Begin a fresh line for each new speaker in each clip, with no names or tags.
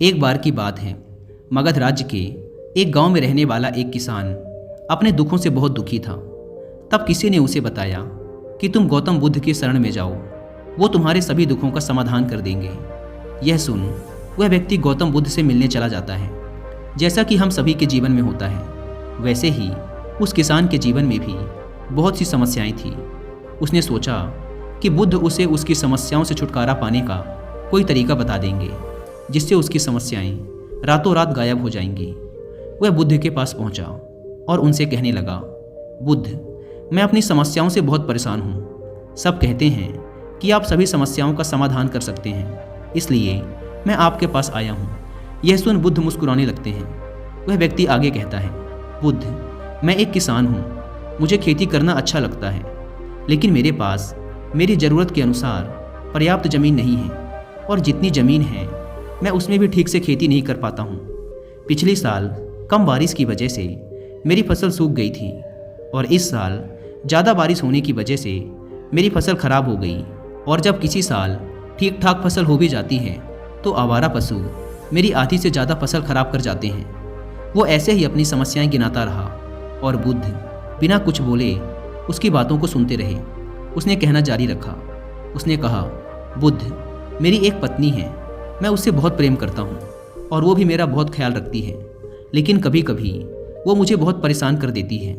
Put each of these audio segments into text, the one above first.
एक बार की बात है, मगध राज्य के एक गांव में रहने वाला एक किसान अपने दुखों से बहुत दुखी था। तब किसी ने उसे बताया कि तुम गौतम बुद्ध की शरण में जाओ, वो तुम्हारे सभी दुखों का समाधान कर देंगे। यह सुन वह व्यक्ति गौतम बुद्ध से मिलने चला जाता है। जैसा कि हम सभी के जीवन में होता है, वैसे ही उस किसान के जीवन में भी बहुत सी समस्याएं थी। उसने सोचा कि बुद्ध उसे उसकी समस्याओं से छुटकारा पाने का कोई तरीका बता देंगे, जिससे उसकी समस्याएं रातों रात गायब हो जाएंगी। वह बुद्ध के पास पहुंचा और उनसे कहने लगा, बुद्ध, मैं अपनी समस्याओं से बहुत परेशान हूँ। सब कहते हैं कि आप सभी समस्याओं का समाधान कर सकते हैं, इसलिए मैं आपके पास आया हूँ। यह सुन बुद्ध मुस्कुराने लगते हैं। वह व्यक्ति आगे कहता है, बुद्ध, मैं एक किसान हूँ, मुझे खेती करना अच्छा लगता है, लेकिन मेरे पास मेरी ज़रूरत के अनुसार पर्याप्त ज़मीन नहीं है, और जितनी ज़मीन है मैं उसमें भी ठीक से खेती नहीं कर पाता हूँ। पिछले साल कम बारिश की वजह से मेरी फसल सूख गई थी, और इस साल ज़्यादा बारिश होने की वजह से मेरी फसल खराब हो गई। और जब किसी साल ठीक ठाक फसल हो भी जाती है तो आवारा पशु मेरी आधी से ज़्यादा फसल खराब कर जाते हैं। वो ऐसे ही अपनी समस्याएं गिनाता रहा, और बुद्ध बिना कुछ बोले उसकी बातों को सुनते रहे। उसने कहना जारी रखा। उसने कहा, बुद्ध, मेरी एक पत्नी है, मैं उससे बहुत प्रेम करता हूँ और वो भी मेरा बहुत ख्याल रखती है, लेकिन कभी कभी वो मुझे बहुत परेशान कर देती है।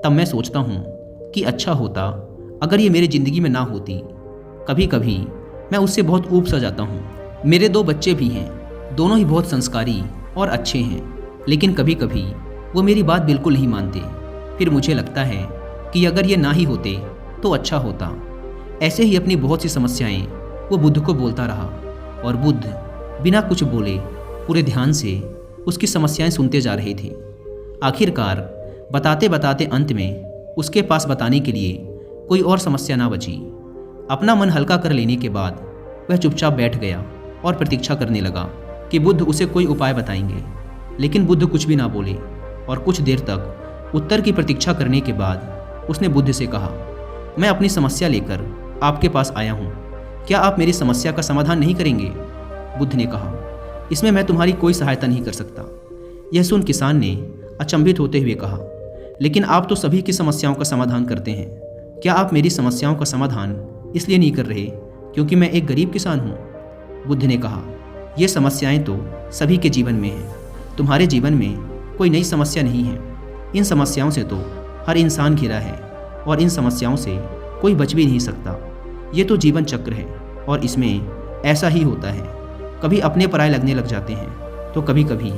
तब मैं सोचता हूँ कि अच्छा होता अगर ये मेरी ज़िंदगी में ना होती। कभी कभी मैं उससे बहुत ऊब सा जाता हूँ। मेरे 2 बच्चे भी हैं, दोनों ही बहुत संस्कारी और अच्छे हैं, लेकिन कभी कभी वो मेरी बात बिल्कुल नहीं मानते। फिर मुझे लगता है कि अगर ये ना ही होते तो अच्छा होता। ऐसे ही अपनी बहुत सी समस्याएं वो बुद्ध को बोलता रहा, और बुद्ध बिना कुछ बोले पूरे ध्यान से उसकी समस्याएं सुनते जा रहे थे। आखिरकार बताते बताते अंत में उसके पास बताने के लिए कोई और समस्या ना बची। अपना मन हल्का कर लेने के बाद वह चुपचाप बैठ गया और प्रतीक्षा करने लगा कि बुद्ध उसे कोई उपाय बताएंगे, लेकिन बुद्ध कुछ भी ना बोले। और कुछ देर तक उत्तर की प्रतीक्षा करने के बाद उसने बुद्ध से कहा, मैं अपनी समस्या लेकर आपके पास आया हूँ, क्या आप मेरी समस्या का समाधान नहीं करेंगे? बुद्ध ने कहा, इसमें मैं तुम्हारी कोई सहायता नहीं कर सकता। यह सुन किसान ने अचंभित होते हुए कहा, लेकिन आप तो सभी की समस्याओं का समाधान करते हैं, क्या आप मेरी समस्याओं का समाधान इसलिए नहीं कर रहे क्योंकि मैं एक गरीब किसान हूँ? बुद्ध ने कहा, ये समस्याएं तो सभी के जीवन में हैं, तुम्हारे जीवन में कोई नई समस्या नहीं है। इन समस्याओं से तो हर इंसान घिरा है, और इन समस्याओं से कोई बच भी नहीं सकता। ये तो जीवन चक्र है, और इसमें ऐसा ही होता है। कभी अपने पराये लगने लग जाते हैं, तो कभी कभी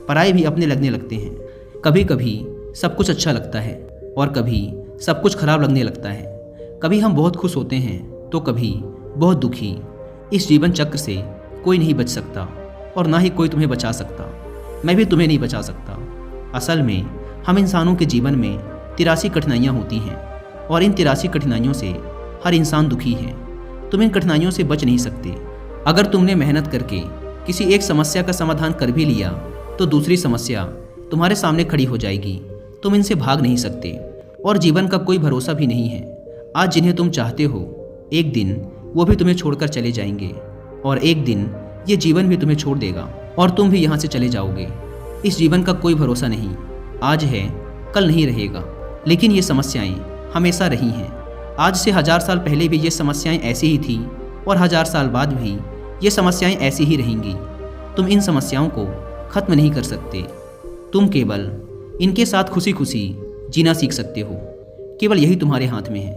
पराये भी अपने लगने लगते हैं। कभी कभी सब कुछ अच्छा लगता है, और कभी सब कुछ खराब लगने लगता है। कभी हम बहुत खुश होते हैं, तो कभी बहुत दुखी। इस जीवन चक्र से कोई नहीं बच सकता, और ना ही कोई तुम्हें बचा सकता। मैं भी तुम्हें नहीं बचा सकता। असल में हम इंसानों के जीवन में 83 कठिनाइयाँ होती हैं, और इन 83 कठिनाइयों से हर इंसान दुखी है। तुम इन कठिनाइयों से बच नहीं सकते। अगर तुमने मेहनत करके किसी एक समस्या का समाधान कर भी लिया, तो दूसरी समस्या तुम्हारे सामने खड़ी हो जाएगी। तुम इनसे भाग नहीं सकते, और जीवन का कोई भरोसा भी नहीं है। आज जिन्हें तुम चाहते हो, एक दिन वो भी तुम्हें छोड़कर चले जाएंगे, और एक दिन ये जीवन भी तुम्हें छोड़ देगा, और तुम भी यहाँ से चले जाओगे। इस जीवन का कोई भरोसा नहीं, आज है कल नहीं रहेगा। लेकिन ये समस्याएं हमेशा रही हैं। आज से 1000 साल पहले भी ये समस्याएं ऐसी ही थी, और 1000 साल बाद भी ये समस्याएं ऐसी ही रहेंगी। तुम इन समस्याओं को ख़त्म नहीं कर सकते, तुम केवल इनके साथ खुशी खुशी जीना सीख सकते हो। केवल यही तुम्हारे हाथ में है,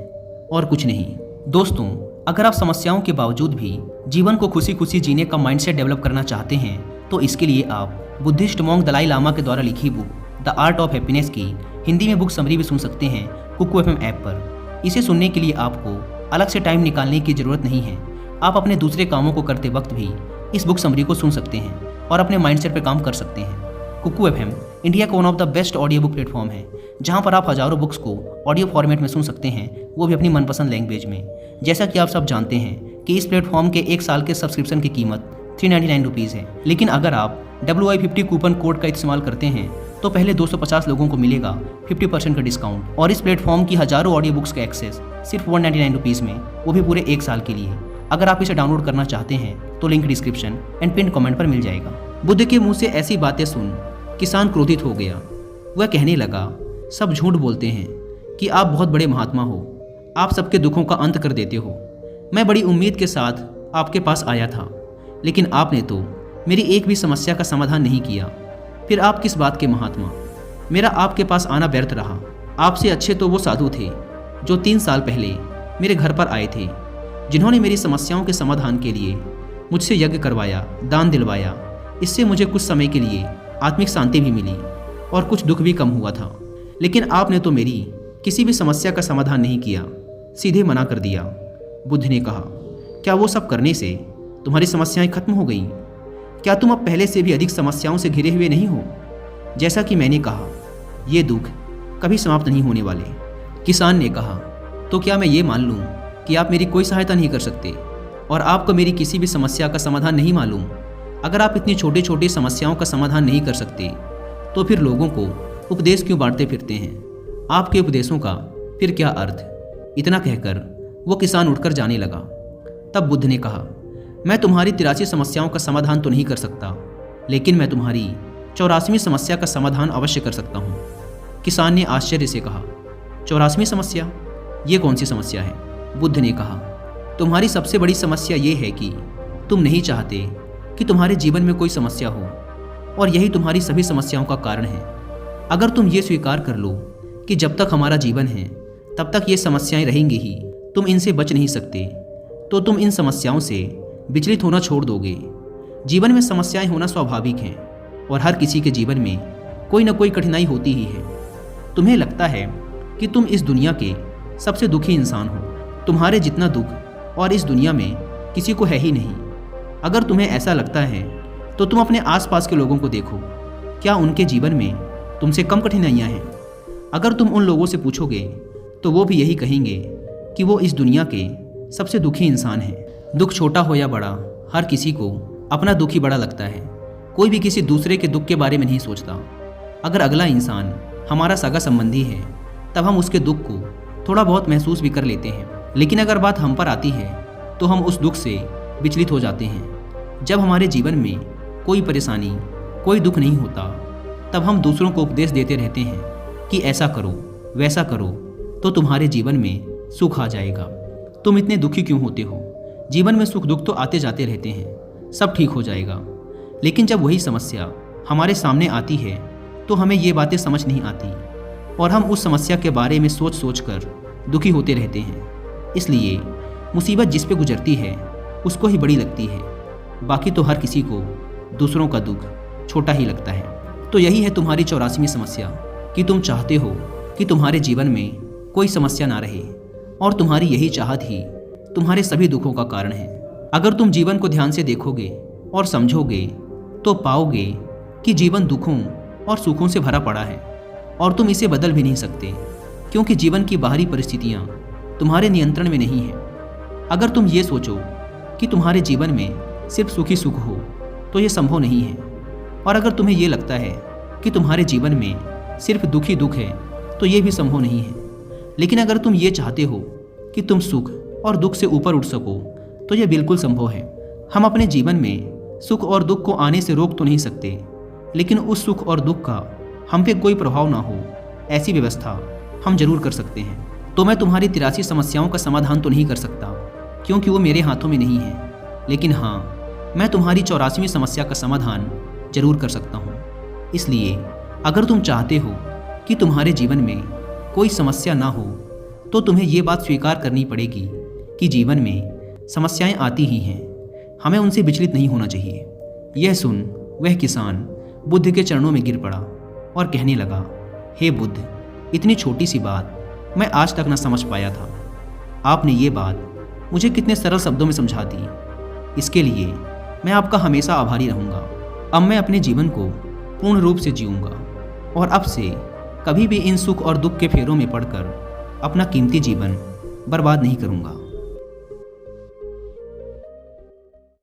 और कुछ नहीं। दोस्तों, अगर आप समस्याओं के बावजूद भी जीवन को खुशी खुशी जीने का माइंडसेट डेवलप करना चाहते हैं, तो इसके लिए आप बुद्धिस्ट मॉन्क दलाई लामा के द्वारा लिखी book the art of happiness की हिंदी में बुक समरी भी सुन सकते हैं कुकू एफएम ऐप पर। इसे सुनने के लिए आपको अलग से टाइम निकालने की ज़रूरत नहीं है। आप अपने दूसरे कामों को करते वक्त भी इस बुक समरी को सुन सकते हैं और अपने माइंडसेट पर काम कर सकते हैं। कुकू एफएम इंडिया का one of the best audio book platform है, जहां पर आप हज़ारों बुक्स को ऑडियो फॉर्मेट में सुन सकते हैं, वो भी अपनी मनपसंद लैंग्वेज में। जैसा कि आप सब जानते हैं कि इस प्लेटफॉर्म के 1 साल के सब्सक्रिप्शन की कीमत 399 रुपीज़ है, लेकिन अगर आप WI50 कूपन कोड का इस्तेमाल करते हैं तो पहले 250 लोगों को मिलेगा 50% का डिस्काउंट। और इस प्लेटफॉर्म की हज़ारों ऑडियो बुक्स का एक्सेस सिर्फ 199 रुपीज़ में, वो भी पूरे 1 साल के लिए। अगर आप इसे डाउनलोड करना चाहते हैं तो link description and pin comment पर मिल जाएगा। बुद्ध के मुंह से ऐसी बातें सुन किसान क्रोधित हो गया। वह कहने लगा, सब झूठ बोलते हैं कि आप बहुत बड़े महात्मा हो, आप सबके दुखों का अंत कर देते हो। मैं बड़ी उम्मीद के साथ आपके पास आया था, लेकिन आपने तो मेरी एक भी समस्या का समाधान नहीं किया। फिर आप किस बात के महात्मा? मेरा आपके पास आना व्यर्थ रहा। आपसे अच्छे तो वो साधु थे जो 3 साल पहले मेरे घर पर आए थे, जिन्होंने मेरी समस्याओं के समाधान के लिए मुझसे यज्ञ करवाया, दान दिलवाया। इससे मुझे कुछ समय के लिए आत्मिक शांति भी मिली और कुछ दुख भी कम हुआ था। लेकिन आपने तो मेरी किसी भी समस्या का समाधान नहीं किया, सीधे मना कर दिया। बुद्ध ने कहा, क्या वो सब करने से तुम्हारी समस्याएं खत्म हो गईं? क्या तुम अब पहले से भी अधिक समस्याओं से घिरे हुए नहीं हो? जैसा कि मैंने कहा, ये दुख कभी समाप्त नहीं होने वाले। किसान ने कहा, तो क्या मैं ये मान लूं कि आप मेरी कोई सहायता नहीं कर सकते और आपको मेरी किसी भी समस्या का समाधान नहीं मालूम? अगर आप इतनी छोटी छोटी समस्याओं का समाधान नहीं कर सकते तो फिर लोगों को उपदेश क्यों बांटते फिरते हैं? आपके उपदेशों का फिर क्या अर्थ? इतना कहकर वो किसान उठकर जाने लगा। तब बुद्ध ने कहा, मैं तुम्हारी 83 समस्याओं का समाधान तो नहीं कर सकता, लेकिन मैं तुम्हारी 84वीं समस्या का समाधान अवश्य कर सकता हूँ। किसान ने आश्चर्य से कहा, 84वीं समस्या? ये कौन सी समस्या है? बुद्ध ने कहा, तुम्हारी सबसे बड़ी समस्या ये है कि तुम नहीं चाहते कि तुम्हारे जीवन में कोई समस्या हो, और यही तुम्हारी सभी समस्याओं का कारण है। अगर तुम ये स्वीकार कर लो कि जब तक हमारा जीवन है तब तक ये समस्याएं रहेंगी ही, तुम इनसे बच नहीं सकते, तो तुम इन समस्याओं से विचलित होना छोड़ दोगे। जीवन में समस्याएं होना स्वाभाविक हैं और हर किसी के जीवन में कोई ना कोई कठिनाई होती ही है। तुम्हें लगता है कि तुम इस दुनिया के सबसे दुखी इंसान हो, तुम्हारे जितना दुख और इस दुनिया में किसी को है ही नहीं। अगर तुम्हें ऐसा लगता है तो तुम अपने आसपास के लोगों को देखो, क्या उनके जीवन में तुमसे कम कठिनाइयाँ हैं? अगर तुम उन लोगों से पूछोगे तो वो भी यही कहेंगे कि वो इस दुनिया के सबसे दुखी इंसान हैं। दुख छोटा हो या बड़ा, हर किसी को अपना दुख ही बड़ा लगता है। कोई भी किसी दूसरे के दुख के बारे में नहीं सोचता। अगर अगला इंसान हमारा सगा संबंधी है तब हम उसके दुख को थोड़ा बहुत महसूस भी कर लेते हैं, लेकिन अगर बात हम पर आती है तो हम उस दुख से विचलित हो जाते हैं। जब हमारे जीवन में कोई परेशानी, कोई दुख नहीं होता, तब हम दूसरों को उपदेश देते रहते हैं कि ऐसा करो, वैसा करो, तो तुम्हारे जीवन में सुख आ जाएगा। तुम इतने दुखी क्यों होते हो? जीवन में सुख दुख तो आते जाते रहते हैं, सब ठीक हो जाएगा। लेकिन जब वही समस्या हमारे सामने आती है तो हमें ये बातें समझ नहीं आती और हम उस समस्या के बारे में सोच सोच कर दुखी होते रहते हैं। इसलिए मुसीबत जिस पे गुजरती है उसको ही बड़ी लगती है, बाकी तो हर किसी को दूसरों का दुख छोटा ही लगता है। तो यही है तुम्हारी 84वीं समस्या कि तुम चाहते हो कि तुम्हारे जीवन में कोई समस्या ना रहे, और तुम्हारी यही चाहत ही तुम्हारे सभी दुखों का कारण है। अगर तुम जीवन को ध्यान से देखोगे और समझोगे तो पाओगे कि जीवन दुखों और सुखों से भरा पड़ा है और तुम इसे बदल भी नहीं सकते, क्योंकि जीवन की बाहरी परिस्थितियाँ तुम्हारे नियंत्रण में नहीं है। अगर तुम ये सोचो कि तुम्हारे जीवन में सिर्फ सुखी सुख हो तो ये संभव नहीं है, और अगर तुम्हें ये लगता है कि तुम्हारे जीवन में सिर्फ दुखी दुख है तो ये भी संभव नहीं है। लेकिन अगर तुम ये चाहते हो कि तुम सुख और दुख से ऊपर उठ सको तो यह बिल्कुल संभव है। हम अपने जीवन में सुख और दुख को आने से रोक तो नहीं सकते, लेकिन उस सुख और दुख का हम पे कोई प्रभाव ना हो ऐसी व्यवस्था हम जरूर कर सकते हैं। तो मैं तुम्हारी 83 समस्याओं का समाधान तो नहीं कर सकता, क्योंकि वो मेरे हाथों में नहीं है, लेकिन हाँ, मैं तुम्हारी 84वीं समस्या का समाधान जरूर कर सकता हूँ। इसलिए अगर तुम चाहते हो कि तुम्हारे जीवन में कोई समस्या ना हो तो तुम्हें ये बात स्वीकार करनी पड़ेगी कि जीवन में समस्याएं आती ही हैं, हमें उनसे विचलित नहीं होना चाहिए। यह सुन वह किसान बुद्ध के चरणों में गिर पड़ा और कहने लगा, हे बुद्ध, इतनी छोटी सी बात मैं आज तक न समझ पाया था। आपने ये बात मुझे कितने सरल शब्दों में समझा दी। इसके लिए मैं आपका हमेशा आभारी रहूँगा। अब मैं अपने जीवन को पूर्ण रूप से जीऊँगा और अब से कभी भी इन सुख और दुख के फेरों में पड़कर अपना कीमती जीवन बर्बाद नहीं करूँगा।